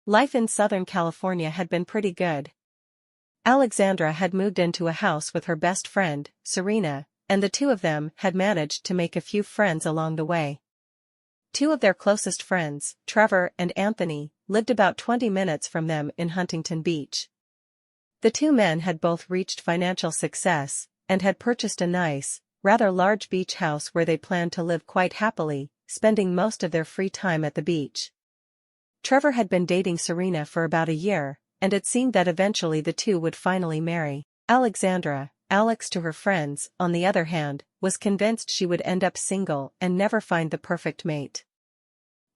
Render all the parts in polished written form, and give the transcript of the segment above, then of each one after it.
Life in Southern California had been pretty good. Alexandra had moved into a house with her best friend, Serena, and the two of them had managed to make a few friends along the way. Two of their closest friends, Trevor and Anthony, lived about 20 minutes from them in Huntington Beach. The two men had both reached financial success, and had purchased a nice, rather large beach house where they planned to live quite happily, spending most of their free time at the beach. Trevor had been dating Serena for about a year, and it seemed that eventually the two would finally marry. Alexandra, Alex to her friends, on the other hand, was convinced she would end up single and never find the perfect mate.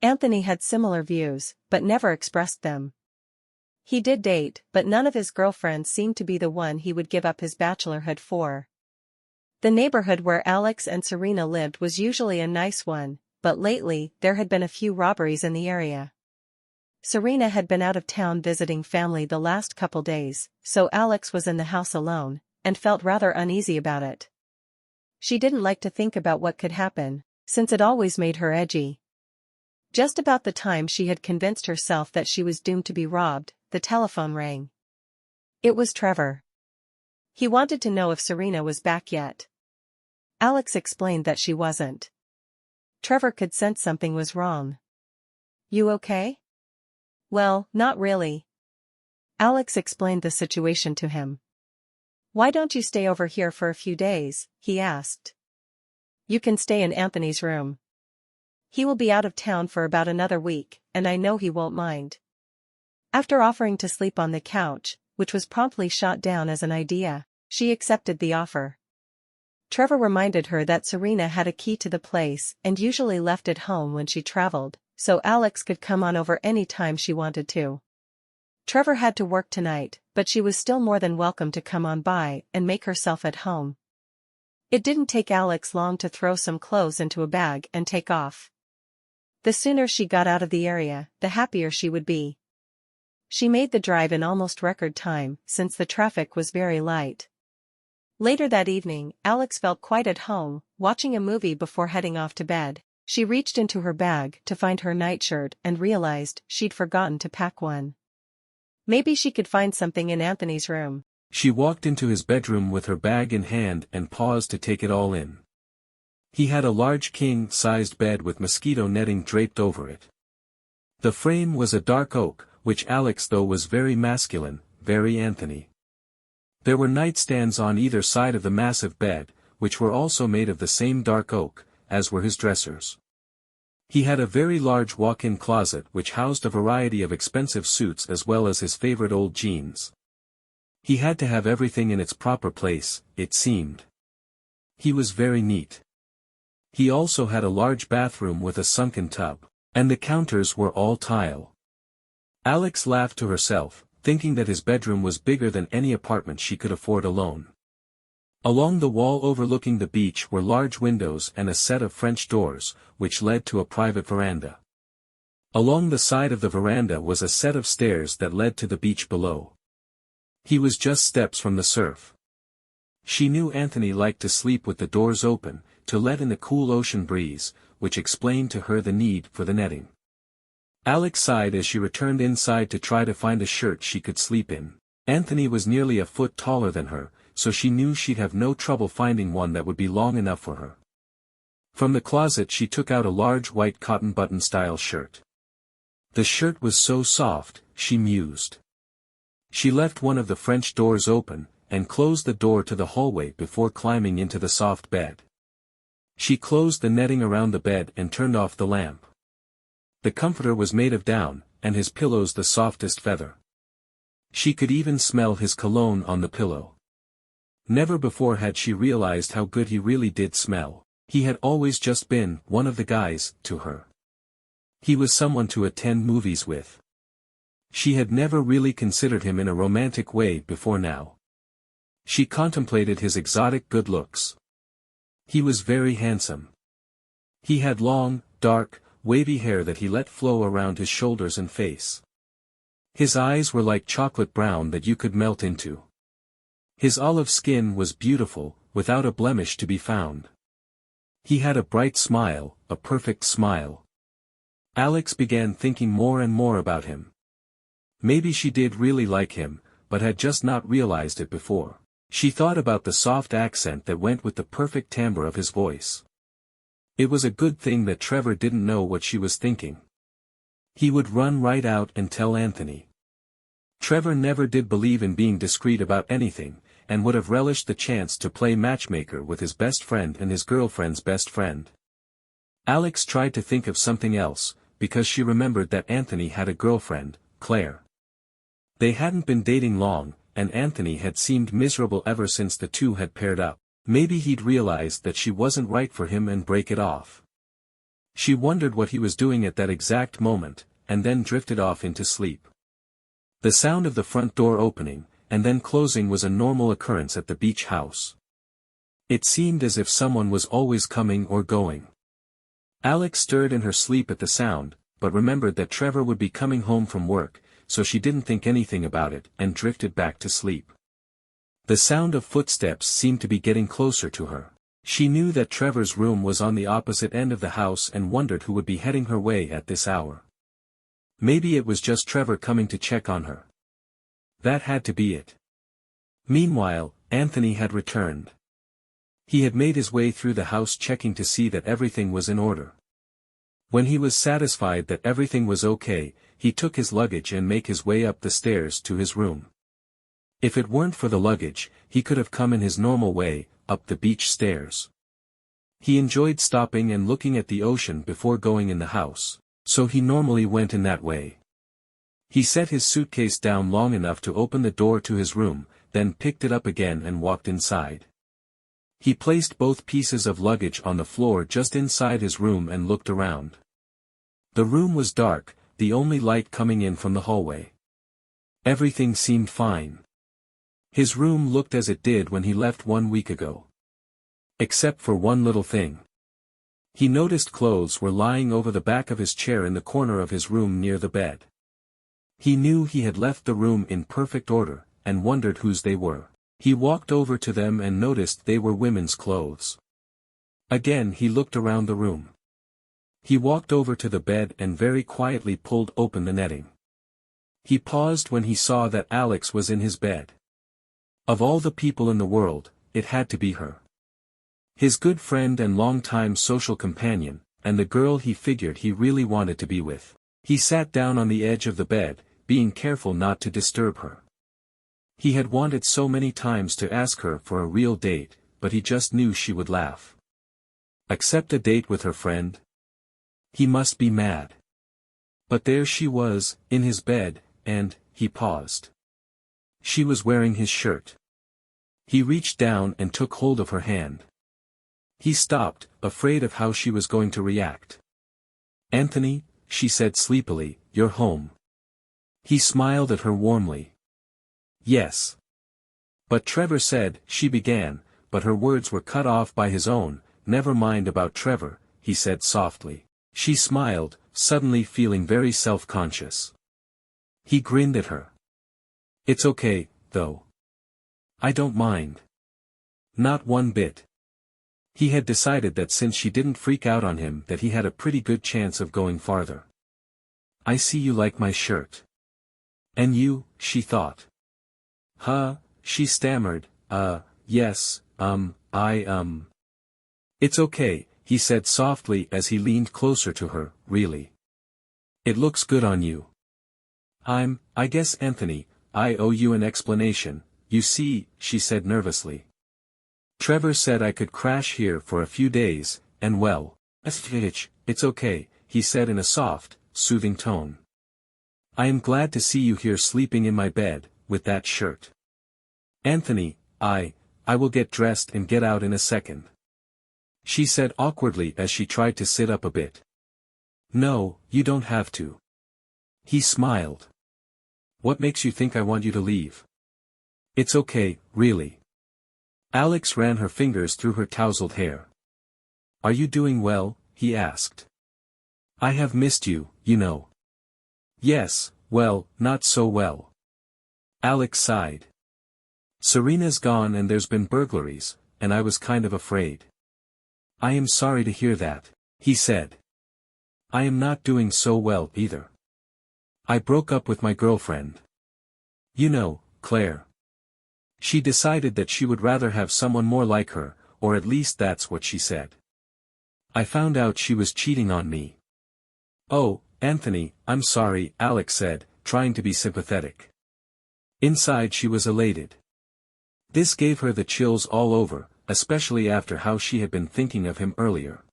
Anthony had similar views, but never expressed them. He did date, but none of his girlfriends seemed to be the one he would give up his bachelorhood for. The neighborhood where Alex and Serena lived was usually a nice one, but lately there had been a few robberies in the area. Serena had been out of town visiting family the last couple days, so Alex was in the house alone, and felt rather uneasy about it. She didn't like to think about what could happen, since it always made her edgy. Just about the time she had convinced herself that she was doomed to be robbed, the telephone rang. It was Trevor. He wanted to know if Serena was back yet. Alex explained that she wasn't. Trevor could sense something was wrong. "You okay?" "Well, not really." Alex explained the situation to him. "Why don't you stay over here for a few days?" he asked. "You can stay in Anthony's room. He will be out of town for about another week, and I know he won't mind." After offering to sleep on the couch, which was promptly shot down as an idea, she accepted the offer. Trevor reminded her that Serena had a key to the place and usually left it home when she traveled, so Alex could come on over any time she wanted to. Trevor had to work tonight, but she was still more than welcome to come on by and make herself at home. It didn't take Alex long to throw some clothes into a bag and take off. The sooner she got out of the area, the happier she would be. She made the drive in almost record time, since the traffic was very light. Later that evening, Alex felt quite at home, watching a movie before heading off to bed. She reached into her bag to find her nightshirt and realized she'd forgotten to pack one. Maybe she could find something in Anthony's room. She walked into his bedroom with her bag in hand and paused to take it all in. He had a large king-sized bed with mosquito netting draped over it. The frame was a dark oak, which Alex thought was very masculine, very Anthony. There were nightstands on either side of the massive bed, which were also made of the same dark oak, as were his dressers. He had a very large walk-in closet which housed a variety of expensive suits as well as his favorite old jeans. He had to have everything in its proper place, it seemed. He was very neat. He also had a large bathroom with a sunken tub, and the counters were all tile. Alex laughed to herself, thinking that his bedroom was bigger than any apartment she could afford alone. Along the wall overlooking the beach were large windows and a set of French doors, which led to a private veranda. Along the side of the veranda was a set of stairs that led to the beach below. He was just steps from the surf. She knew Anthony liked to sleep with the doors open, to let in the cool ocean breeze, which explained to her the need for the netting. Alex sighed as she returned inside to try to find a shirt she could sleep in. Anthony was nearly a foot taller than her, so she knew she'd have no trouble finding one that would be long enough for her. From the closet she took out a large white cotton button-style shirt. The shirt was so soft, she mused. She left one of the French doors open, and closed the door to the hallway before climbing into the soft bed. She closed the netting around the bed and turned off the lamp. The comforter was made of down, and his pillows the softest feather. She could even smell his cologne on the pillow. Never before had she realized how good he really did smell. He had always just been one of the guys, to her. He was someone to attend movies with. She had never really considered him in a romantic way before now. She contemplated his exotic good looks. He was very handsome. He had long, dark, wavy hair that he let flow around his shoulders and face. His eyes were like chocolate brown that you could melt into. His olive skin was beautiful, without a blemish to be found. He had a bright smile, a perfect smile. Alex began thinking more and more about him. Maybe she did really like him, but had just not realized it before. She thought about the soft accent that went with the perfect timbre of his voice. It was a good thing that Trevor didn't know what she was thinking. He would run right out and tell Anthony. Trevor never did believe in being discreet about anything, and would have relished the chance to play matchmaker with his best friend and his girlfriend's best friend. Alex tried to think of something else, because she remembered that Anthony had a girlfriend, Claire. They hadn't been dating long, and Anthony had seemed miserable ever since the two had paired up. Maybe he'd realized that she wasn't right for him and break it off. She wondered what he was doing at that exact moment, and then drifted off into sleep. The sound of the front door opening, and then closing was a normal occurrence at the beach house. It seemed as if someone was always coming or going. Alex stirred in her sleep at the sound, but remembered that Trevor would be coming home from work, so she didn't think anything about it and drifted back to sleep. The sound of footsteps seemed to be getting closer to her. She knew that Trevor's room was on the opposite end of the house and wondered who would be heading her way at this hour. Maybe it was just Trevor coming to check on her. That had to be it. Meanwhile, Anthony had returned. He had made his way through the house checking to see that everything was in order. When he was satisfied that everything was okay, he took his luggage and made his way up the stairs to his room. If it weren't for the luggage, he could have come in his normal way, up the beach stairs. He enjoyed stopping and looking at the ocean before going in the house, so he normally went in that way. He set his suitcase down long enough to open the door to his room, then picked it up again and walked inside. He placed both pieces of luggage on the floor just inside his room and looked around. The room was dark, the only light coming in from the hallway. Everything seemed fine. His room looked as it did when he left 1 week ago. Except for one little thing. He noticed clothes were lying over the back of his chair in the corner of his room near the bed. He knew he had left the room in perfect order, and wondered whose they were. He walked over to them and noticed they were women's clothes. Again he looked around the room. He walked over to the bed and very quietly pulled open the netting. He paused when he saw that Alex was in his bed. Of all the people in the world, it had to be her. His good friend and longtime social companion, and the girl he figured he really wanted to be with. He sat down on the edge of the bed, being careful not to disturb her. He had wanted so many times to ask her for a real date, but he just knew she would laugh. Accept a date with her friend? He must be mad. But there she was, in his bed, and, he paused. She was wearing his shirt. He reached down and took hold of her hand. He stopped, afraid of how she was going to react. "Anthony," she said sleepily, "you're home." He smiled at her warmly. "Yes." "But Trevor said," she began, but her words were cut off by his own. "Never mind about Trevor," he said softly. She smiled, suddenly feeling very self-conscious. He grinned at her. "It's okay, though. I don't mind. Not one bit." He had decided that since she didn't freak out on him that he had a pretty good chance of going farther. "I see you like my shirt." "And you," she thought. "Huh," she stammered, yes, It's okay," he said softly as he leaned closer to her, "really. It looks good on you." I guess Anthony, I owe you an explanation, you see," she said nervously. "Trevor said I could crash here for a few days, and well, it's okay," he said in a soft, soothing tone. "I am glad to see you here sleeping in my bed, with that shirt. Anthony, I will get dressed and get out in a second," she said awkwardly as she tried to sit up a bit. "No, you don't have to." He smiled. "What makes you think I want you to leave?" "It's okay, really." Alex ran her fingers through her tousled hair. "Are you doing well?" he asked. "I have missed you, you know." "Yes, well, not so well." Alex sighed. "Serena's gone and there's been burglaries, and I was kind of afraid." "I am sorry to hear that," he said. "I am not doing so well either." I broke up with my girlfriend. You know, Claire. She decided that she would rather have someone more like her, or at least that's what she said. I found out she was cheating on me. Oh, Anthony, I'm sorry, Alex said, trying to be sympathetic. Inside she was elated. This gave her the chills all over, especially after how she had been thinking of him earlier.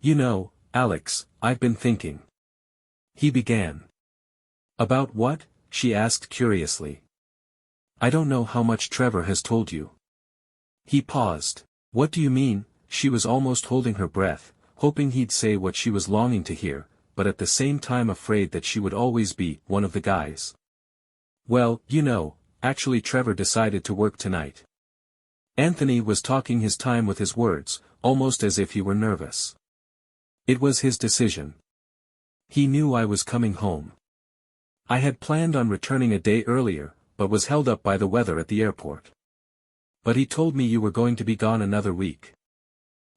You know, Alex, I've been thinking. He began. About what? She asked curiously. I don't know how much Trevor has told you. He paused. What do you mean? She was almost holding her breath, hoping he'd say what she was longing to hear, but at the same time afraid that she would always be one of the guys. Well, you know, actually Trevor decided to work tonight. Anthony was talking his time with his words, almost as if he were nervous. It was his decision. He knew I was coming home. I had planned on returning a day earlier, but was held up by the weather at the airport. But he told me you were going to be gone another week.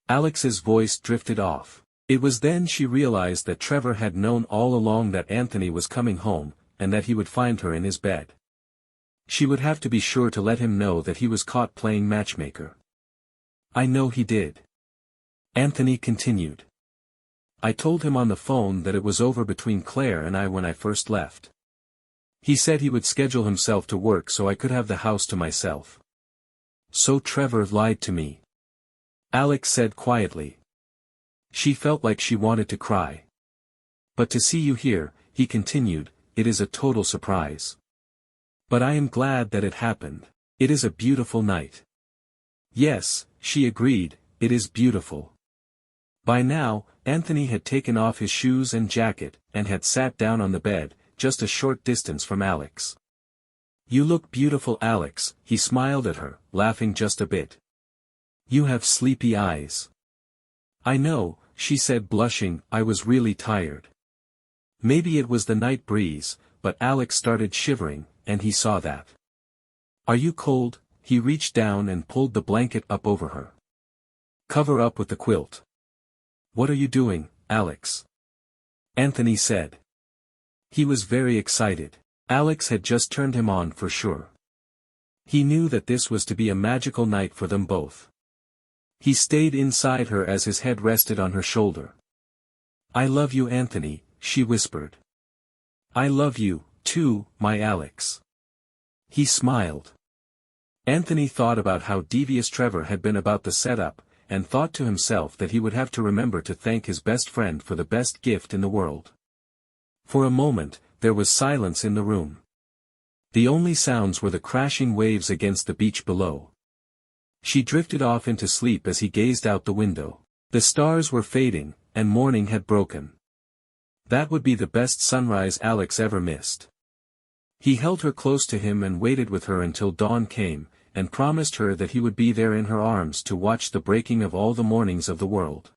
Alex's voice drifted off. It was then she realized that Trevor had known all along that Anthony was coming home, and that he would find her in his bed. She would have to be sure to let him know that he was caught playing matchmaker. I know he did. Anthony continued. I told him on the phone that it was over between Claire and I when I first left. He said he would schedule himself to work so I could have the house to myself. So Trevor lied to me. Alex said quietly. She felt like she wanted to cry. But to see you here, he continued, it is a total surprise. But I am glad that it happened. It is a beautiful night. Yes, she agreed, it is beautiful. By now, Anthony had taken off his shoes and jacket, and had sat down on the bed, just a short distance from Alex. You look beautiful, Alex, he smiled at her, laughing just a bit. You have sleepy eyes. I know, she said blushing, I was really tired. Maybe it was the night breeze, but Alex started shivering, and he saw that. Are you cold? He reached down and pulled the blanket up over her. Cover up with the quilt. What are you doing, Alex? Anthony said. He was very excited. Alex had just turned him on for sure. He knew that this was to be a magical night for them both. He stayed inside her as his head rested on her shoulder. I love you, Anthony, she whispered. I love you, too, my Alex. He smiled. Anthony thought about how devious Trevor had been about the setup, and thought to himself that he would have to remember to thank his best friend for the best gift in the world. For a moment, there was silence in the room. The only sounds were the crashing waves against the beach below. She drifted off into sleep as he gazed out the window. The stars were fading, and morning had broken. That would be the best sunrise Alex ever missed. He held her close to him and waited with her until dawn came, and promised her that he would be there in her arms to watch the breaking of all the mornings of the world.